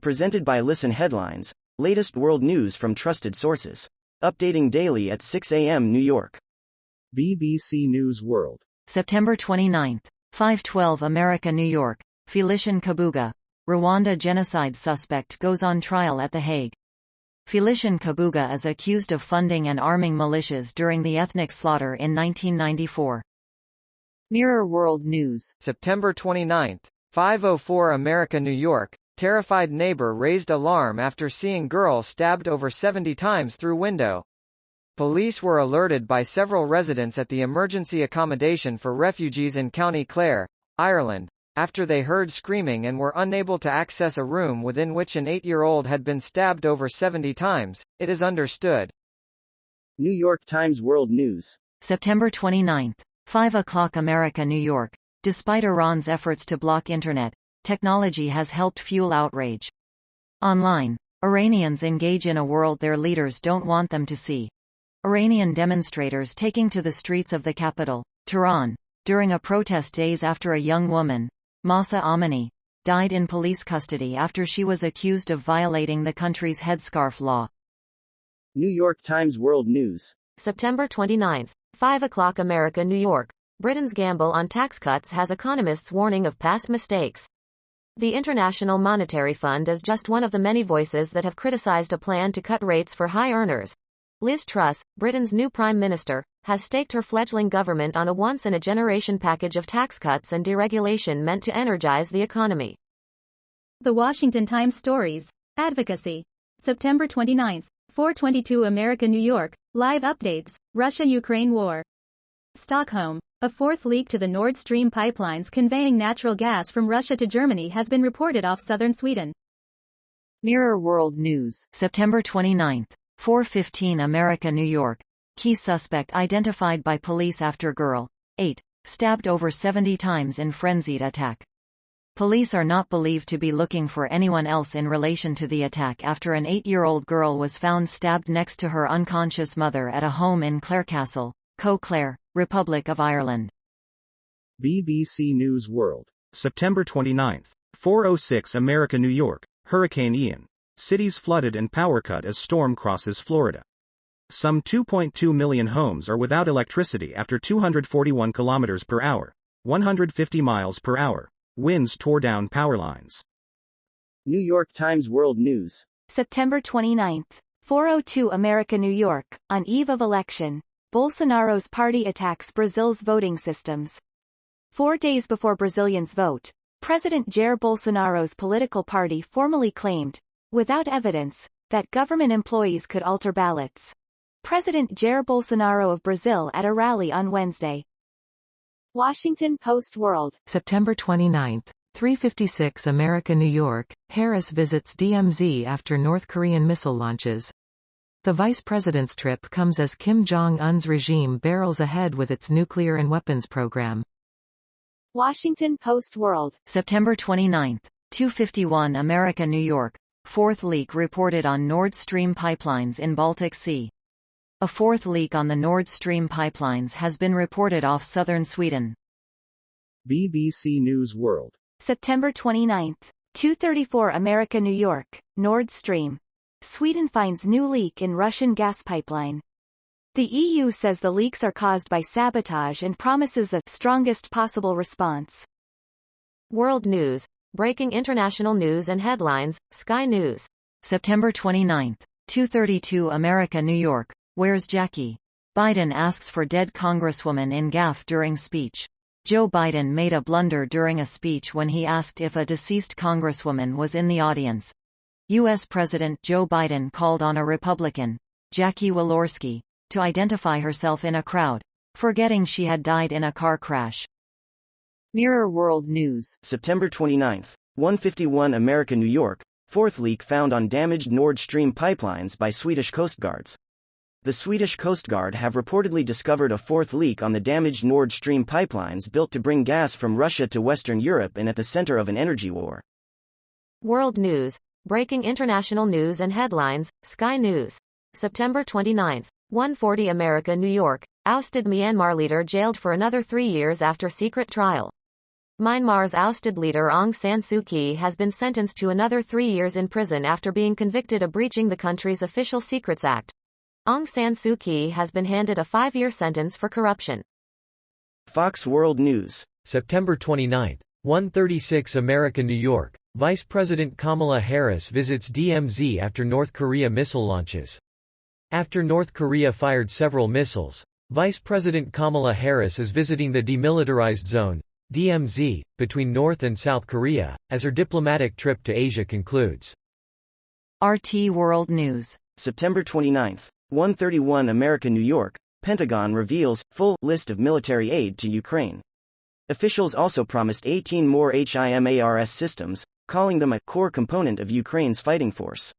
Presented by Listen Headlines, latest world news from trusted sources. Updating daily at 6 a.m. New York. BBC News World. September 29, 5:12 America, New York. Félicien Kabuga, Rwanda genocide suspect, goes on trial at The Hague. Félicien Kabuga is accused of funding and arming militias during the ethnic slaughter in 1994. Mirror World News. September 29, 5:04 America, New York. Terrified neighbor raised alarm after seeing girl stabbed over 70 times through window. Police were alerted by several residents at the emergency accommodation for refugees in County Clare, Ireland, after they heard screaming and were unable to access a room within which an 8-year-old had been stabbed over 70 times, it is understood. New York Times World News. September 29, 5 o'clock America, New York. Despite Iran's efforts to block internet, technology has helped fuel outrage. Online, Iranians engage in a world their leaders don't want them to see. Iranian demonstrators taking to the streets of the capital, Tehran, during a protest days after a young woman, Mahsa Amini, died in police custody after she was accused of violating the country's headscarf law. New York Times World News. September 29, 5 o'clock America, New York. Britain's gamble on tax cuts has economists warning of past mistakes. The International Monetary Fund is just one of the many voices that have criticized a plan to cut rates for high earners. Liz Truss, Britain's new Prime Minister, has staked her fledgling government on a once-in-a-generation package of tax cuts and deregulation meant to energize the economy. The Washington Times Stories. Advocacy. September 29, 4:22 America, New York. Live updates. Russia-Ukraine war. Stockholm. A fourth leak to the Nord Stream pipelines conveying natural gas from Russia to Germany has been reported off southern Sweden. Mirror World News. September 29, 4:15 America, New York. Key suspect identified by police after girl, 8, stabbed over 70 times in frenzied attack. Police are not believed to be looking for anyone else in relation to the attack after an 8-year-old girl was found stabbed next to her unconscious mother at a home in Clarecastle, Clare, Republic of Ireland. BBC News World. September 29, 4:06 America, New York. Hurricane Ian. Cities flooded and power cut as storm crosses Florida. Some 2.2 million homes are without electricity after 241 kilometers per hour, 150 miles per hour, winds tore down power lines. New York Times World News. September 29, 4:02 America, New York. On eve of election, Bolsonaro's party attacks Brazil's voting systems. 4 days before Brazilians vote, President Jair Bolsonaro's political party formally claimed, without evidence, that government employees could alter ballots. President Jair Bolsonaro of Brazil at a rally on Wednesday. Washington Post World. September 29, 3:56 America, New York. Harris visits DMZ after North Korean missile launches. The vice president's trip comes as Kim Jong-un's regime barrels ahead with its nuclear and weapons program. Washington Post World. September 29, 2:51 America, New York. Fourth leak reported on Nord Stream pipelines in Baltic Sea. A fourth leak on the Nord Stream pipelines has been reported off southern Sweden. BBC News World. September 29, 2:34 America, New York. Nord Stream. Sweden finds new leak in Russian gas pipeline. The EU says the leaks are caused by sabotage and promises the strongest possible response. World News. Breaking international news and headlines. Sky News. September 29, 2:32 America, New York. Where's Jackie? Biden asks for dead Congresswoman in gaffe during speech. Joe Biden made a blunder during a speech when he asked if a deceased Congresswoman was in the audience. U.S. President Joe Biden called on a Republican, Jackie Walorski, to identify herself in a crowd, forgetting she had died in a car crash. Mirror World News. September 29, 1:51 America, New York. Fourth leak found on damaged Nord Stream pipelines by Swedish Coast Guards. The Swedish Coast Guard have reportedly discovered a fourth leak on the damaged Nord Stream pipelines built to bring gas from Russia to Western Europe and at the center of an energy war. World News. Breaking international news and headlines. Sky News. September 29, 1:40 America, New York. Ousted Myanmar leader jailed for another 3 years after secret trial. Myanmar's ousted leader Aung San Suu Kyi has been sentenced to another 3 years in prison after being convicted of breaching the country's Official Secrets Act. Aung San Suu Kyi has been handed a 5-year sentence for corruption. Fox World News. September 29. 1:36 America, New York. Vice President Kamala Harris visits DMZ after North Korea missile launches. After North Korea fired several missiles, Vice President Kamala Harris is visiting the Demilitarized Zone, DMZ, between North and South Korea, as her diplomatic trip to Asia concludes. RT World News. September 29. 1:31 America, New York. Pentagon reveals full list of military aid to Ukraine. Officials also promised 18 more HIMARS systems, calling them a core component of Ukraine's fighting force.